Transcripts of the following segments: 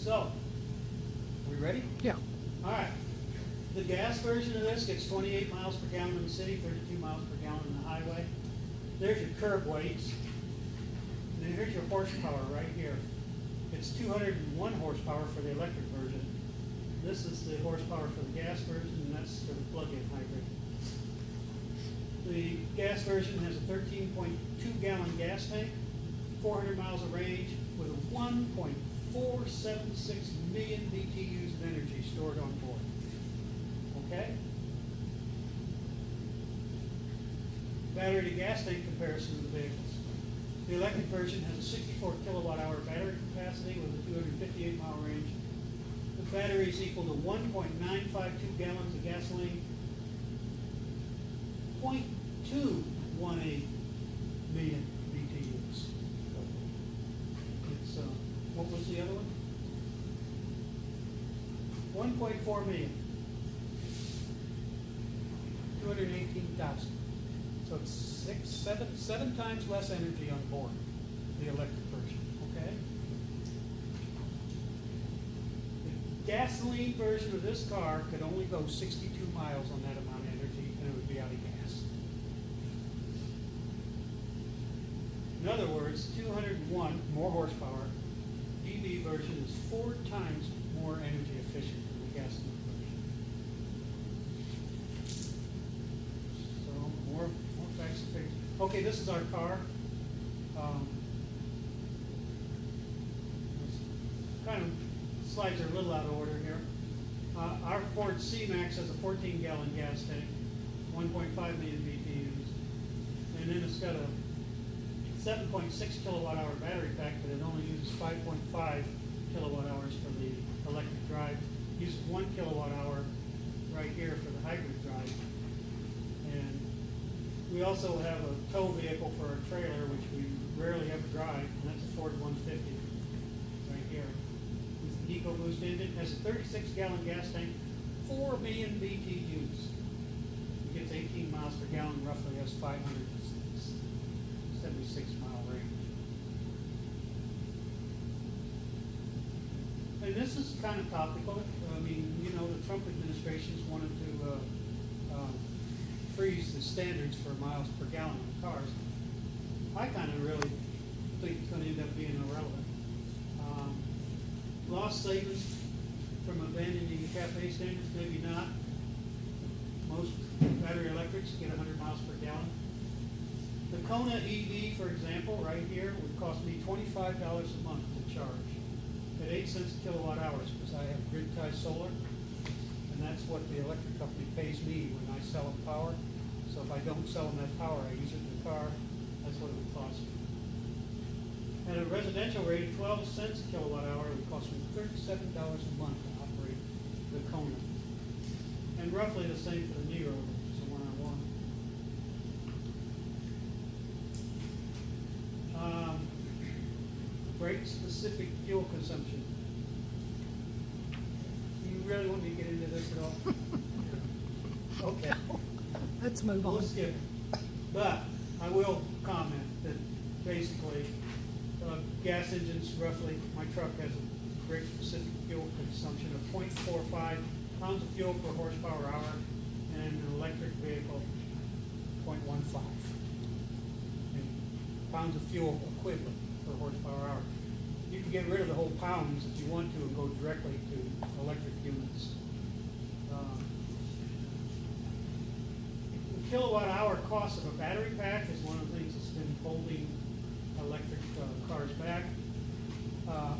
So, we ready? Yeah. All right. The gas version of this gets 28 miles per gallon in the city, 32 miles per gallon in the highway. There's your curb weights. And then here's your horsepower right here. It's 201 horsepower for the electric version. This is the horsepower for the gas version, and that's for the plug-in hybrid. The gas version has a 13.2 gallon gas tank, 400 miles of range, with a 1.476 million BTUs of energy stored on board. Okay? Battery to gas tank comparison of the vehicles. The electric version has a 64 kilowatt hour battery capacity with a 258 mile range. The battery is equal to 1.952 gallons of gasoline, 0.218 million BTUs. It's, what was the other one? 1.4 million. 218,000. So it's seven times less energy on board, the electric version, okay? The gasoline version of this car could only go 62 miles on that amount of energy, and it would be out of gas. In other words, 201 more horsepower. EV version is 4 times more energy efficient than the gasoline version. So more facts and figures. Okay, this is our car. Kind of slides are a little out of order here. Our Ford C-Max has a 14-gallon gas tank, 1.5 million BTUs, and then it's got a 7.6 kilowatt hour battery pack, but it only uses 5.5 kilowatt hours for the electric drive. It uses 1 kilowatt hour right here for the hybrid drive. And we also have a tow vehicle for our trailer, which we rarely ever drive, and that's a Ford 150 right here. With the EcoBoost engine, it has a 36-gallon gas tank, 4 million BTUs. It gets 18 miles per gallon, roughly has 576 mile range. And this is kind of topical. I mean, you know, the Trump administration's wanted to freeze the standards for miles per gallon on cars. I kind of really think it's going to end up being irrelevant. Lost savings from abandoning the CAFE standards, maybe not. Most battery electrics get 100 miles per gallon. The Kona EV, for example, right here, would cost me $25 a month to charge at 8 cents a kilowatt hours, because I have grid tie solar, and that's what the electric company pays me when I sell them power. So if I don't sell them that power, I use it in the car, that's what it would cost me. At a residential rate of 12 cents a kilowatt hour, it would cost me $37 a month to operate the Kona. And roughly the same for the Nero, which is the one I want. Brake-specific fuel consumption. Do you really want me to get into this at all? Okay. Let's move We'll on. skip it. But I will comment that basically gas engines roughly, my truck has a brake-specific fuel consumption of 0.45 pounds of fuel per horsepower hour, and an electric vehicle 0.15 pounds of fuel equivalent per horsepower hour. You can get rid of the whole pounds if you want to and go directly to electric units. The kilowatt hour cost of a battery pack is one of the things that's been holding electric cars back.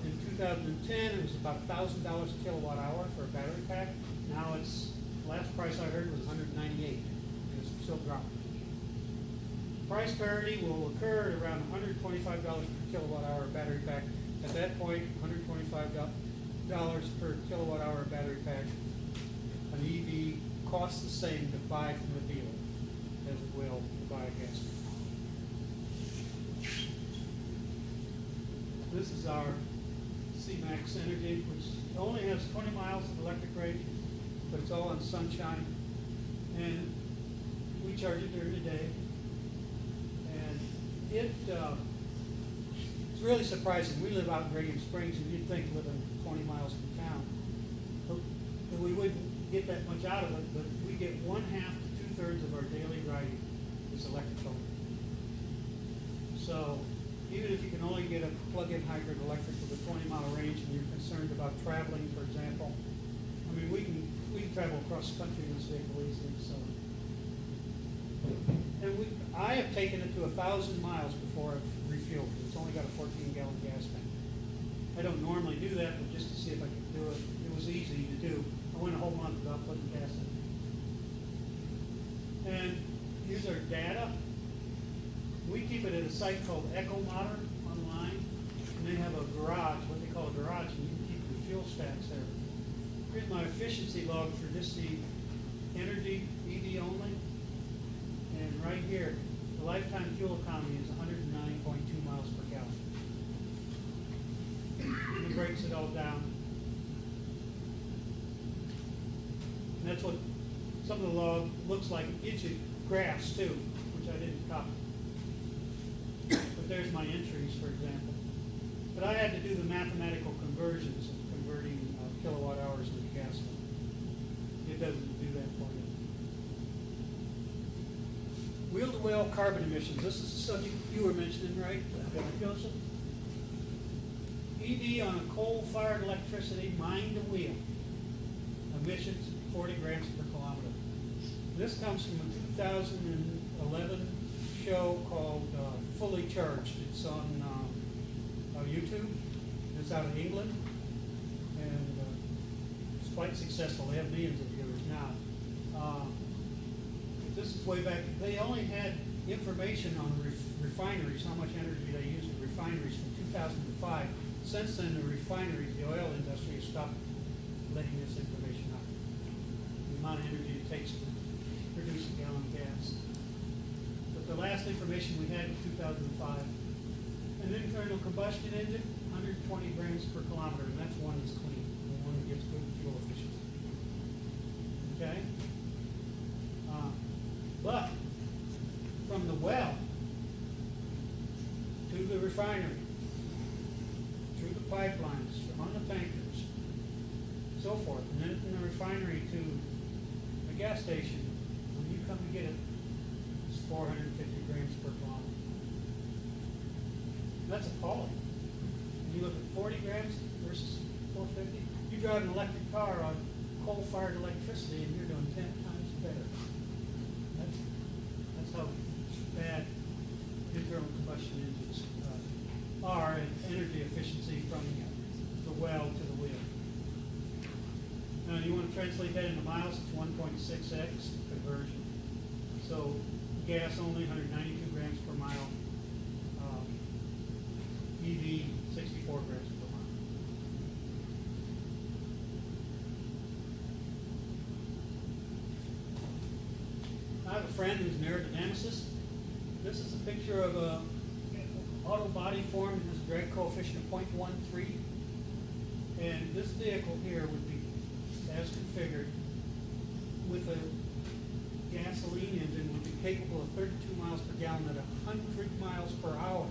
In 2010, it was about $1,000 a kilowatt hour for a battery pack. Now it's, last price I heard was $198, and it's still dropping. Price parity will occur at around $125 per kilowatt hour battery pack. At that point, $125 per kilowatt hour battery pack, an EV costs the same to buy from the dealer as it will to buy a gas car. This is our C-Max Energy, which only has 20 miles of electric range, but it's all in sunshine. And we charge it during the day. And it's really surprising. We live out in Radiant Springs, and you'd think living 20 miles miles from town. But we wouldn't get that much out of it, but we get 1/2 to 2/3 of our daily riding is electrical. So even if you can only get a plug-in hybrid electric with a 20-mile range and you're concerned about traveling, for example, I mean, we can travel across the country in this vehicle easily, so. And I have taken it to 1,000 miles before I've refueled it. It's only got a 14-gallon gas tank. I don't normally do that, but just to see if I could do it, it was easy to do. I went a whole month without putting gas in. And here's our data. We keep it at a site called Echo Modern online, and they have a garage, what they call a garage, and you can keep your fuel stats there. Here's my efficiency log for just the energy, EV only. And right here, the lifetime fuel economy is 109.2 miles per gallon. And it breaks it all down. And that's what some of the log looks like. It gives you graphs too, which I didn't copy. But there's my entries, for example. But I had to do the mathematical conversions of converting kilowatt hours into gasoline. It doesn't do that for you. Wheel-to-wheel carbon emissions. This is the subject you were mentioning, right, Joseph? EV on a coal-fired electricity, mind the wheel. Emissions 40 grams per kilometer. This comes from a 2011 show called Fully Charged. It's on YouTube. It's out of England, and it's quite successful. They have millions of viewers now. This is way back. They only had information on refineries, how much energy they use in refineries from 2005. Since then, the refineries, the oil industry, has stopped letting this information out. The amount of energy it takes to produce a gallon of gas. But the last information we had was 2005. An internal combustion engine, 120 grams per kilometer, and that's one that's clean, the one that gives good fuel efficiency. Okay? But from the well to the refinery, through the pipelines, on the tankers, so forth, and then from the refinery to the gas station, when you come to get it, it's 450 grams per kilometer. That's appalling. When you look at 40 grams versus 450, you drive an electric car on coal-fired electricity and you're doing 10 times better. That's how bad internal combustion engines are in energy efficiency from the well to the wheel. Now, you want to translate that into miles, it's 1.6x conversion. So gas only 192 grams per mile, EV 64 grams per mile. I have a friend who's an aerodynamicist. This is a picture of a auto body form that has a drag coefficient of 0.13. And this vehicle here would be, as configured, with a gasoline engine, would be capable of 32 miles per gallon at 100 miles per hour.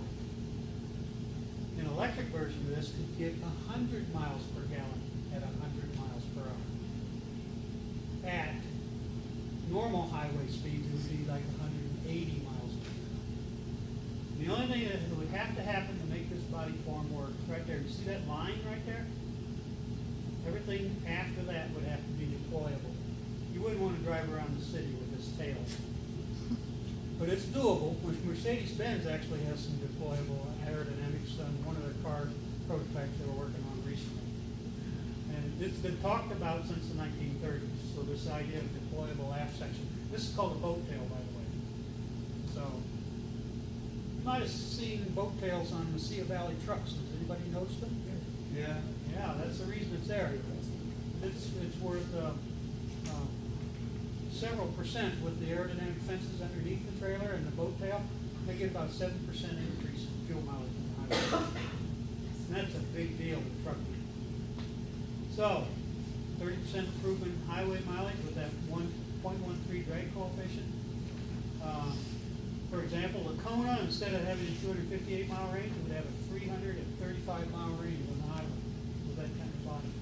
An electric version of this could get 100 miles per gallon at 100 miles per hour. At normal highway speeds, it would be like 180 miles per gallon. The only thing that would have to happen to make this body form work, right there, you see that line right there? Everything after that would have to be deployable. You wouldn't want to drive around the city with this tail. But it's doable. Mercedes-Benz actually has some deployable aerodynamics on one of their car prototypes they were working on recently. And it's been talked about since the 1930s, so this idea of deployable aft section. This is called a boat tail, by the way. So, you might have seen boat tails on the Sea Valley trucks. Has anybody noticed them? Yeah. Yeah, that's the reason it's there. It's worth several percent with the aerodynamic fences underneath the trailer and the boat tail. They get about 7% increase in fuel mileage on the highway. And that's a big deal in trucking. So, 30% improvement in highway mileage with that 1.13 drag coefficient. For example, the Kona, instead of having a 258 mile range, would have a 335 mile range on the highway with that kind of body.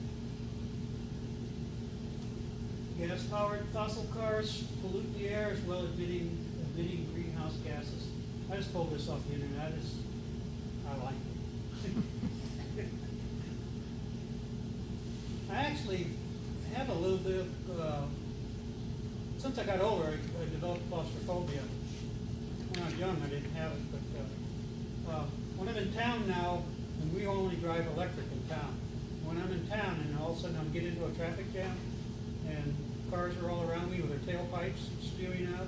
Gas-powered fossil cars pollute the air as well as emitting greenhouse gases. I just pulled this off the internet. I like it. I actually have a little bit of, since I got older, I developed claustrophobia. When I was young, I didn't have it, but when I'm in town now, and we only drive electric in town, when I'm in town and all of a sudden I'm getting into a traffic jam, and cars are all around me with their tailpipes spewing out,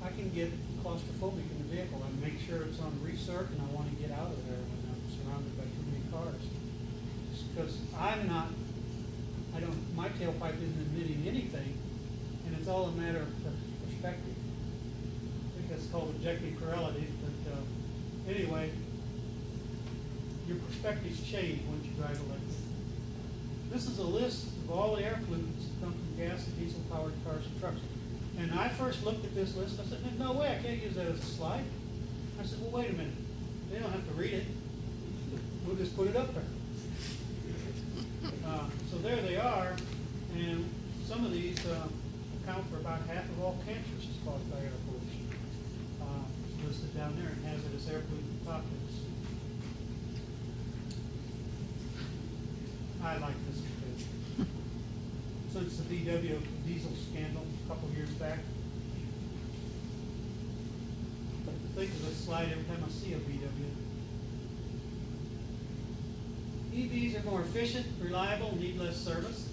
I can get claustrophobic in the vehicle. I make sure it's on recirc, and I want to get out of there when I'm surrounded by too many cars. Because my tailpipe isn't emitting anything, and it's all a matter of perspective. I think that's called objective correlative, but anyway, your perspectives change once you drive electric. This is a list of all the air pollutants that come from gas and diesel powered cars and trucks. And I first looked at this list, I said, no way, I can't use that as a slide. I said, well, wait a minute, they don't have to read it. We'll just put it up there. So there they are, and some of these account for about half of all cancers caused by air pollution. Listed down there in hazardous air pollutant topics. I like this because since the VW diesel scandal a couple years back, I think of this slide every time I see a VW. EVs are more efficient, reliable, need less service.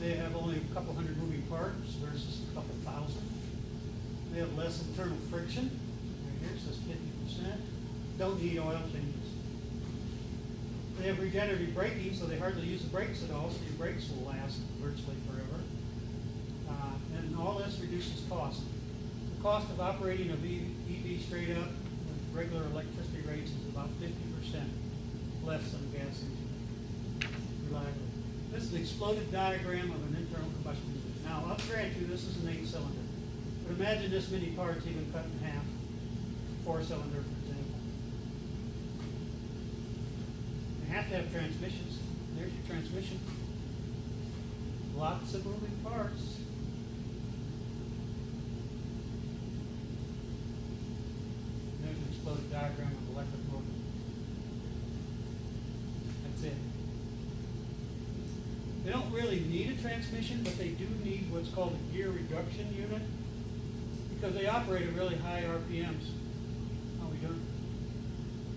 They have only a couple hundred moving parts versus a couple thousand. They have less internal friction. Right here it says 50%. Don't need oil changes. They have regenerative braking, so they hardly use the brakes at all, so your brakes will last virtually forever. And all this reduces cost. The cost of operating a EV straight up with regular electricity rates is about 50% less than a gas engine. Reliably. This is the exploded diagram of an internal combustion engine. Now, I'll grant you this is an 8-cylinder, but imagine this many parts even cut in half. 4-cylinder, for example. You have to have transmissions. There's your transmission. Lots of moving parts. There's an exploded diagram of electric motor. That's it. They don't really need a transmission, but they do need what's called a gear reduction unit because they operate at really high RPMs. How are we doing?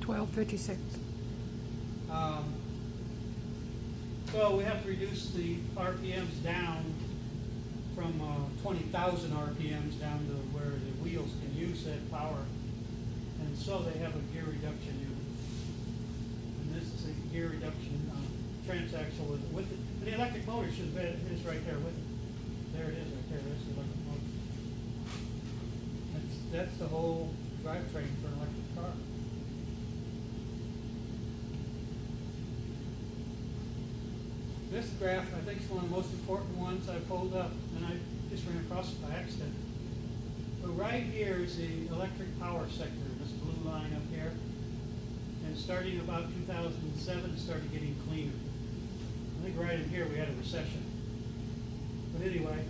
1256. So we have to reduce the RPMs down from 20,000 RPMs down to where the wheels can use that power. And so they have a gear reduction unit. And this is a gear reduction transaxle with it. And the electric motor should be is right there with it. There it is right there. There's the electric motor. That's the whole drivetrain for an electric car. This graph, I think, is one of the most important ones I pulled up, and I just ran across it by accident. But right here is the electric power sector, this blue line up here. And starting about 2007, it started getting cleaner. I think right in here we had a recession. But anyway,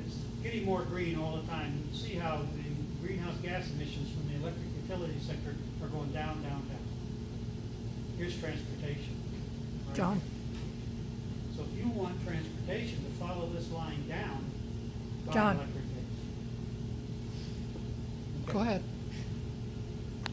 it's getting more green all the time. You can see how the greenhouse gas emissions from the electric utility sector are going down, down, down. Here's transportation. Right? John. So if you want transportation to follow this line down, buy John. electric vehicles. Okay. Go ahead.